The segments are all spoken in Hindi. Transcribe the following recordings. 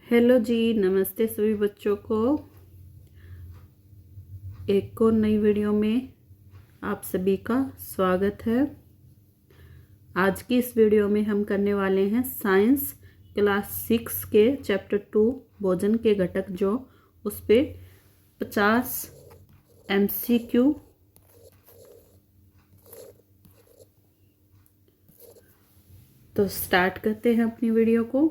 हेलो जी, नमस्ते सभी बच्चों को। एक और नई वीडियो में आप सभी का स्वागत है। आज की इस वीडियो में हम करने वाले हैं साइंस क्लास 6 के चैप्टर 2 भोजन के घटक, जो उस पे 50 MCQ। तो स्टार्ट करते हैं अपनी वीडियो को।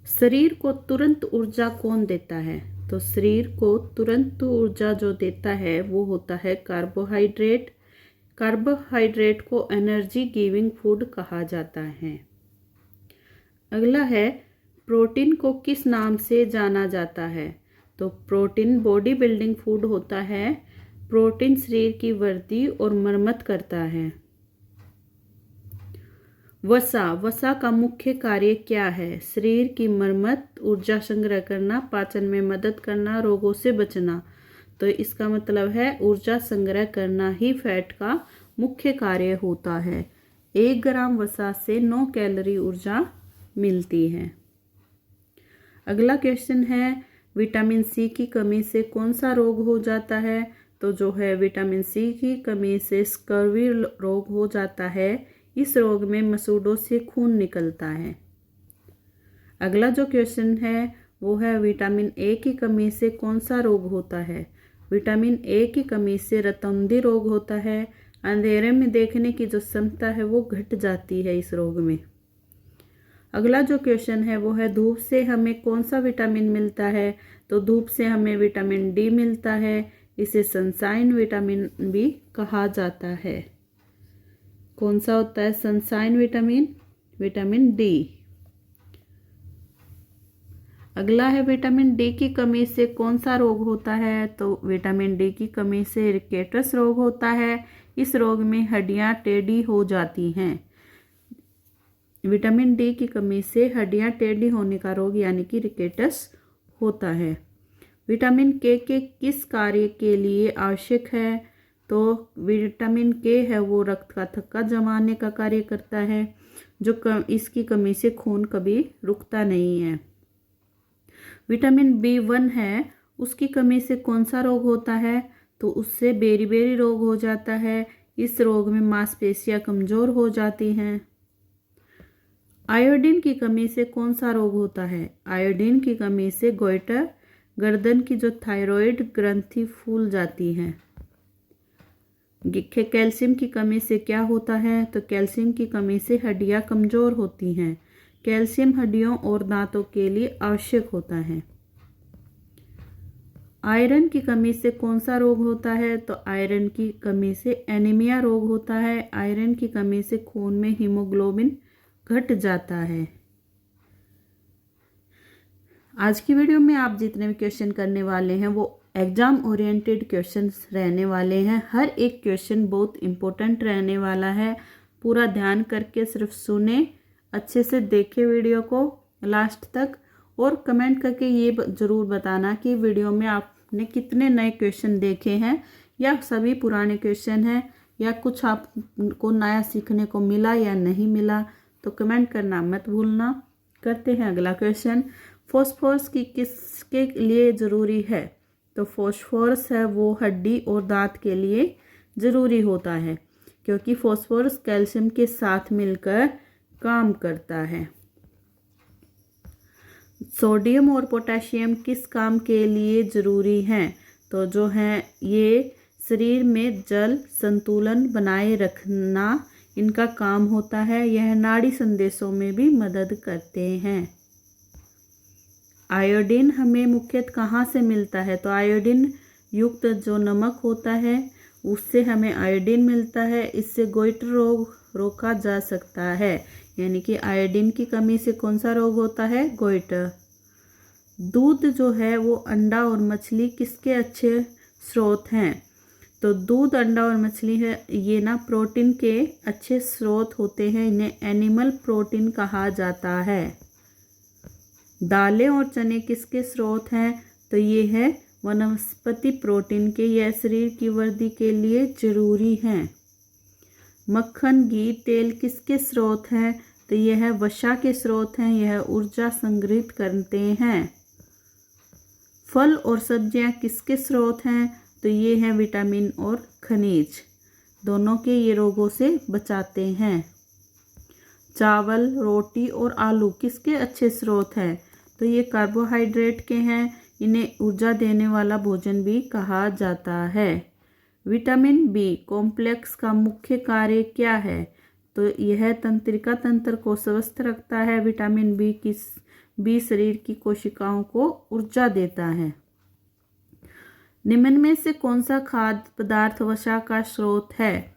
शरीर को तुरंत ऊर्जा कौन देता है? तो शरीर को तुरंत ऊर्जा जो देता है वो होता है कार्बोहाइड्रेट। कार्बोहाइड्रेट को एनर्जी गिविंग फूड कहा जाता है। अगला है, प्रोटीन को किस नाम से जाना जाता है? तो प्रोटीन बॉडी बिल्डिंग फूड होता है। प्रोटीन शरीर की वृद्धि और मरम्मत करता है। वसा का मुख्य कार्य क्या है? शरीर की मरम्मत, ऊर्जा संग्रह करना, पाचन में मदद करना, रोगों से बचना। तो इसका मतलब है ऊर्जा संग्रह करना ही फैट का मुख्य कार्य होता है। 1 ग्राम वसा से 9 कैलोरी ऊर्जा मिलती है। अगला क्वेश्चन है, विटामिन सी की कमी से कौन सा रोग हो जाता है? तो जो है विटामिन सी की कमी से स्कर्वी रोग हो जाता है। इस रोग में मसूड़ों से खून निकलता है। अगला जो क्वेश्चन है वो है, विटामिन ए की कमी से कौन सा रोग होता है? विटामिन ए की कमी से रतौंधी रोग होता है। अंधेरे में देखने की जो क्षमता है वो घट जाती है इस रोग में। अगला जो क्वेश्चन है वो है, धूप से हमें कौन सा विटामिन मिलता है? तो धूप से हमें विटामिन डी मिलता है। इसे सनशाइन विटामिन भी कहा जाता है। कौन सा होता है सनशाइन विटामिन? Vitamin D. अगला है, विटामिन डी की कमी से कौन सा रोग होता है? तो विटामिन डी की कमी से रिकेटस रोग होता है। इस रोग में हड्डियां टेढ़ी हो जाती हैं। विटामिन डी की कमी से हड्डियां टेढ़ी होने का रोग यानी कि रिकेटस होता है। विटामिन के किस कार्य के लिए आवश्यक है? तो विटामिन के है वो रक्त का थक्का जमाने का कार्य करता है। इसकी कमी से खून कभी रुकता नहीं है। विटामिन B1 है, उसकी कमी से कौन सा रोग होता है? तो उससे बेरी रोग हो जाता है। इस रोग में मांसपेशियां कमजोर हो जाती हैं। आयोडीन की कमी से कौन सा रोग होता है? आयोडीन की कमी से गोइटर, गर्दन की जो थायराइड ग्रंथि फूल जाती है। कैल्शियम की कमी से क्या होता है? तो कैल्शियम की कमी से हड्डियां कमजोर होती हैं। कैल्शियम हड्डियों और दांतों के लिए आवश्यक होता है। आयरन की कमी से कौन सा रोग होता है? तो आयरन की कमी से एनीमिया रोग होता है। आयरन की कमी से खून में हीमोग्लोबिन घट जाता है। आज की वीडियो में आप जितने भी क्वेश्चन करने वाले हैं वो एग्जाम ओरिएंटेड क्वेश्चंस रहने वाले हैं। हर एक क्वेश्चन बहुत इम्पोर्टेंट रहने वाला है। पूरा ध्यान करके सिर्फ सुने, अच्छे से देखें वीडियो को लास्ट तक, और कमेंट करके ये ज़रूर बताना कि वीडियो में आपने कितने नए क्वेश्चन देखे हैं, या सभी पुराने क्वेश्चन हैं, या कुछ आपको नया सीखने को मिला या नहीं मिला। तो कमेंट करना मत भूलना। करते हैं अगला क्वेश्चन। फॉस्फोरस की किसके लिए ज़रूरी है? तो फॉस्फोरस है वो हड्डी और दांत के लिए ज़रूरी होता है, क्योंकि फॉस्फोरस कैल्शियम के साथ मिलकर काम करता है। सोडियम और पोटेशियम किस काम के लिए ज़रूरी हैं? तो जो है ये शरीर में जल संतुलन बनाए रखना इनका काम होता है। यह नाड़ी संदेशों में भी मदद करते हैं। आयोडीन हमें मुख्यतः कहाँ से मिलता है? तो आयोडीन युक्त जो नमक होता है उससे हमें आयोडीन मिलता है। इससे गोइटर रोग रोका जा सकता है। यानी कि आयोडीन की कमी से कौन सा रोग होता है? गोइटर। दूध जो है वो अंडा और मछली किसके अच्छे स्रोत हैं? तो दूध, अंडा और मछली है ये ना प्रोटीन के अच्छे स्रोत होते हैं। इन्हें एनिमल प्रोटीन कहा जाता है। दालें और चने किसके स्रोत हैं? तो ये है वनस्पति प्रोटीन के। यह शरीर की वृद्धि के लिए जरूरी हैं। मक्खन, घी, तेल किसके स्रोत हैं? तो यह वसा के स्रोत हैं, यह ऊर्जा संग्रहित करते हैं। फल और सब्जियां किसके स्रोत हैं? तो ये हैं विटामिन और खनिज, दोनों के ये रोगों से बचाते हैं। चावल, रोटी और आलू किसके अच्छे स्रोत हैं? तो ये कार्बोहाइड्रेट के हैं, इन्हें ऊर्जा देने वाला भोजन भी कहा जाता है। विटामिन बी कॉम्प्लेक्स का मुख्य कार्य क्या है? तो यह तंत्रिका तंत्र को स्वस्थ रखता है। विटामिन बी शरीर की कोशिकाओं को ऊर्जा देता है। निम्न में से कौन सा खाद्य पदार्थ वसा का स्रोत है?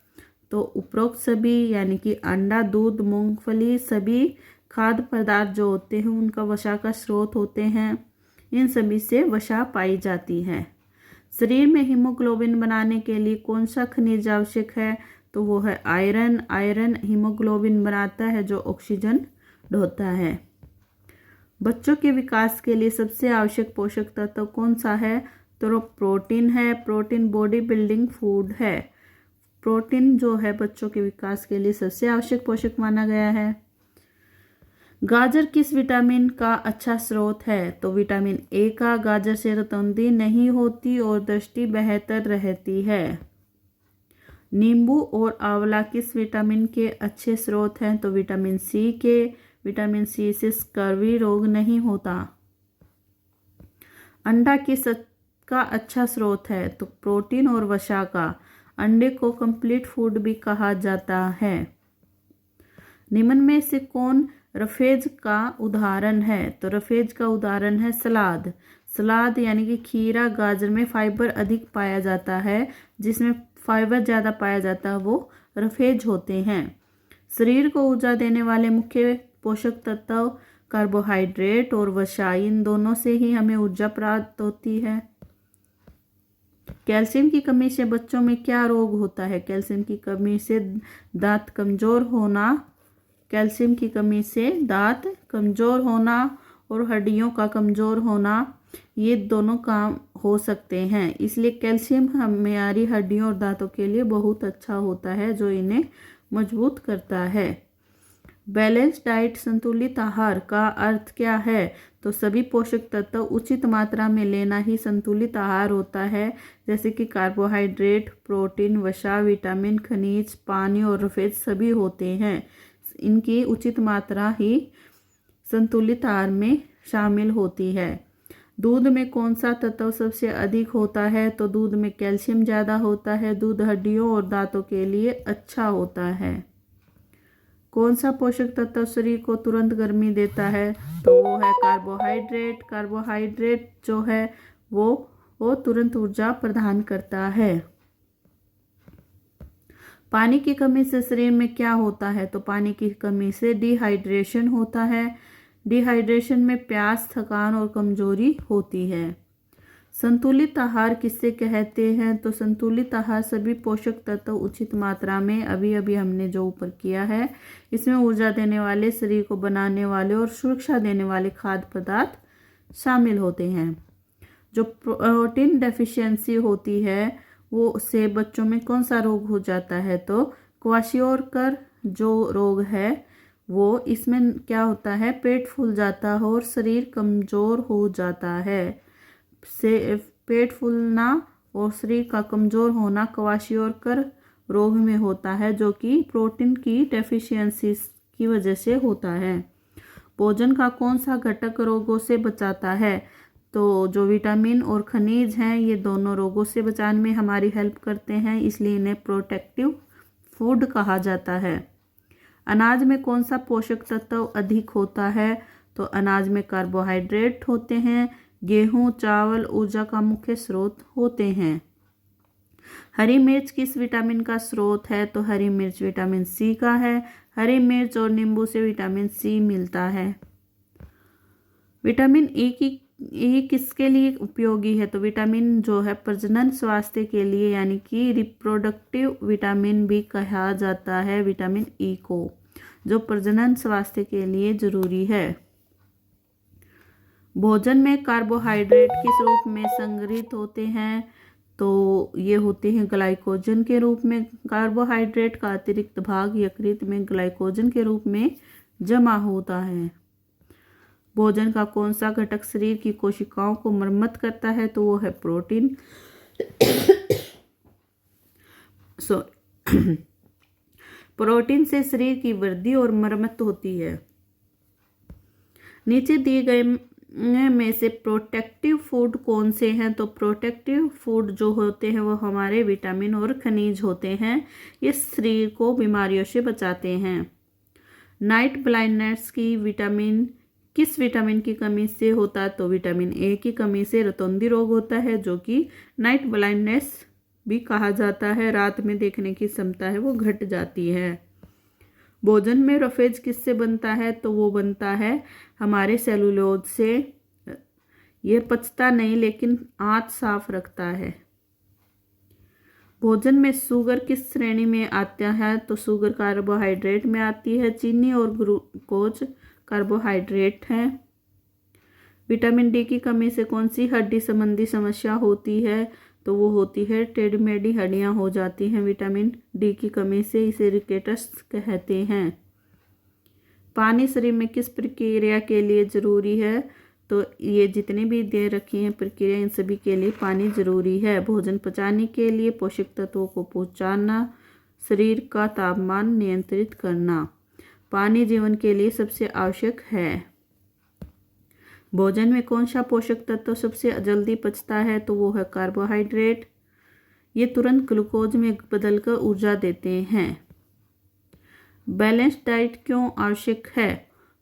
तो उपरोक्त सभी, यानी कि अंडा, दूध, मूंगफली, सभी खाद्य पदार्थ जो होते हैं उनका वसा का स्रोत होते हैं। इन सभी से वसा पाई जाती है। शरीर में हीमोग्लोबिन बनाने के लिए कौन सा खनिज आवश्यक है? तो वो है आयरन। आयरन हीमोग्लोबिन बनाता है जो ऑक्सीजन ढोता है। बच्चों के विकास के लिए सबसे आवश्यक पोषक तत्व कौन सा है? तो प्रोटीन है। प्रोटीन बॉडी बिल्डिंग फूड है। प्रोटीन जो है बच्चों के विकास के लिए सबसे आवश्यक पोषक माना गया है। गाजर किस विटामिन का अच्छा स्रोत है? तो विटामिन ए का। गाजर से रतौंधी नहीं होती और दृष्टि बेहतर रहती है। नींबू और आंवला किस विटामिन के अच्छे स्रोत हैं? तो विटामिन सी के। विटामिन सी से स्कर्वी रोग नहीं होता। अंडा किसका अच्छा स्रोत है? तो प्रोटीन और वसा का। अंडे को कंप्लीट फूड भी कहा जाता है। निम्न में से कौन रफेज का उदाहरण है? तो रफेज का उदाहरण है सलाद। सलाद यानी कि खीरा, गाजर में फाइबर अधिक पाया जाता है। जिसमें फाइबर ज़्यादा पाया जाता है वो रफेज होते हैं। शरीर को ऊर्जा देने वाले मुख्य पोषक तत्व कार्बोहाइड्रेट और वसा, इन दोनों से ही हमें ऊर्जा प्राप्त होती है। कैल्शियम की कमी से बच्चों में क्या रोग होता है? कैल्शियम की कमी से दांत कमजोर होना, कैल्शियम की कमी से दांत कमजोर होना और हड्डियों का कमजोर होना, ये दोनों काम हो सकते हैं। इसलिए कैल्शियम हमारी हड्डियों और दांतों के लिए बहुत अच्छा होता है, जो इन्हें मजबूत करता है। बैलेंस डाइट संतुलित आहार का अर्थ क्या है? तो सभी पोषक तत्व उचित मात्रा में लेना ही संतुलित आहार होता है। जैसे कि कार्बोहाइड्रेट, प्रोटीन, वसा, विटामिन, खनिज, पानी और रफेज सभी होते हैं। इनकी उचित मात्रा ही संतुलित आहार में शामिल होती है। दूध में कौन सा तत्व सबसे अधिक होता है? तो दूध में कैल्शियम ज़्यादा होता है। दूध हड्डियों और दांतों के लिए अच्छा होता है। कौन सा पोषक तत्व शरीर को तुरंत गर्मी देता है? तो वो है कार्बोहाइड्रेट। कार्बोहाइड्रेट जो है वो तुरंत ऊर्जा प्रदान करता है। पानी की कमी से शरीर में क्या होता है? तो पानी की कमी से डिहाइड्रेशन होता है। डिहाइड्रेशन में प्यास, थकान और कमजोरी होती है। संतुलित आहार किससे कहते हैं? तो संतुलित आहार सभी पोषक तत्व उचित मात्रा में, अभी हमने जो ऊपर किया है, इसमें ऊर्जा देने वाले, शरीर को बनाने वाले और सुरक्षा देने वाले खाद्य पदार्थ शामिल होते हैं। जो प्रोटीन डेफिशिएंसी होती है वो से बच्चों में कौन सा रोग हो जाता है? तो क्वाशियोरकर जो रोग है वो, इसमें क्या होता है, पेट फूल जाता है और शरीर कमजोर हो जाता है। से पेट फूलना और शरीर का कमजोर होना क्वाशियोरकर रोग में होता है, जो कि प्रोटीन की डेफिशिएंसी की वजह से होता है। भोजन का कौन सा घटक रोगों से बचाता है? तो जो विटामिन और खनिज हैं ये दोनों रोगों से बचाने में हमारी हेल्प करते हैं, इसलिए इन्हें प्रोटेक्टिव फूड कहा जाता है। अनाज में कौन सा पोषक तत्व अधिक होता है? तो अनाज में कार्बोहाइड्रेट होते हैं। गेहूं, चावल ऊर्जा का मुख्य स्रोत होते हैं। हरी मिर्च किस विटामिन का स्रोत है? तो हरी मिर्च विटामिन सी का है। हरी मिर्च और नींबू से विटामिन सी मिलता है। विटामिन ई किसके लिए उपयोगी है? तो विटामिन जो है प्रजनन स्वास्थ्य के लिए, यानी कि रिप्रोडक्टिव विटामिन भी कहा जाता है विटामिन ई को, जो प्रजनन स्वास्थ्य के लिए जरूरी है। भोजन में कार्बोहाइड्रेट किस रूप में संग्रहित होते हैं? तो ये होते हैं ग्लाइकोजन के रूप में। कार्बोहाइड्रेट का अतिरिक्त भाग यकृत में ग्लाइकोजन के रूप में जमा होता है। भोजन का कौन सा घटक शरीर की कोशिकाओं को मरम्मत करता है? तो वो है प्रोटीन। प्रोटीन से शरीर की वृद्धि और मरम्मत होती है। नीचे दिए गए में से प्रोटेक्टिव फूड कौन से हैं? तो प्रोटेक्टिव फूड जो होते हैं वो हमारे विटामिन और खनिज होते हैं। ये शरीर को बीमारियों से बचाते हैं। नाइट ब्लाइंडनेस किस विटामिन की कमी से होता है? तो विटामिन ए की कमी से रतौंधी रोग होता है, जो कि नाइट ब्लाइंडनेस भी कहा जाता है। रात में देखने की क्षमता है वो घट जाती है। भोजन में रफेज किससे बनता है? तो वो बनता है हमारे सेलुलोज से। ये पचता नहीं लेकिन आंत साफ रखता है। भोजन में शुगर किस श्रेणी में आता है? तो शुगर कार्बोहाइड्रेट में आती है। चीनी और ग्लूकोज कार्बोहाइड्रेट है। विटामिन डी की कमी से कौन सी हड्डी संबंधी समस्या होती है? तो वो होती है टेढ़ी मेढ़ी हड्डियां हो जाती हैं विटामिन डी की कमी से। इसे रिकेटस कहते हैं। पानी शरीर में किस प्रक्रिया के लिए जरूरी है? तो ये जितनी भी दे रखी हैं प्रक्रिया, इन सभी के लिए पानी जरूरी है। भोजन पचाने के लिए पोषक तत्वों को पहुंचाना, शरीर का तापमान नियंत्रित करना। पानी जीवन के लिए सबसे आवश्यक है। भोजन में कौन सा पोषक तत्व सबसे जल्दी पचता है? तो वो है कार्बोहाइड्रेट। ये तुरंत ग्लूकोज में बदलकर ऊर्जा देते हैं। बैलेंस डाइट क्यों आवश्यक है?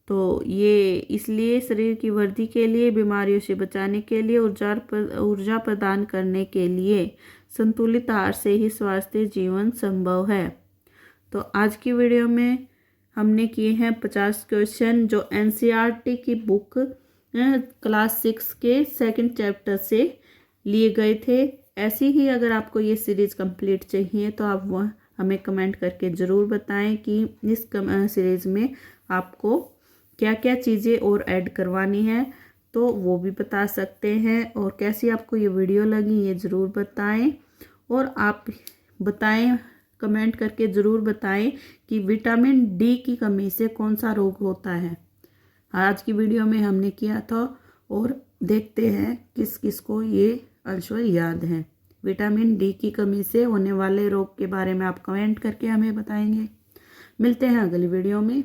तो ये इसलिए शरीर की वृद्धि के लिए, बीमारियों से बचाने के लिए, ऊर्जा प्रदान करने के लिए। संतुलित आहार से ही स्वास्थ्य जीवन संभव है। तो आज की वीडियो में हमने किए हैं 50 क्वेश्चन जो एनसीईआरटी की बुक क्लास 6 के सेकंड चैप्टर से लिए गए थे। ऐसी ही अगर आपको ये सीरीज़ कंप्लीट चाहिए तो आप वह हमें कमेंट करके ज़रूर बताएं कि इस सीरीज़ में आपको क्या क्या चीज़ें और ऐड करवानी है, तो वो भी बता सकते हैं। और कैसी आपको ये वीडियो लगी ये ज़रूर बताएं। और आप बताएं, कमेंट करके ज़रूर बताएं कि विटामिन डी की कमी से कौन सा रोग होता है। आज की वीडियो में हमने किया था और देखते हैं किस किस को ये आंसर याद है। विटामिन डी की कमी से होने वाले रोग के बारे में आप कमेंट करके हमें बताएंगे। मिलते हैं अगली वीडियो में।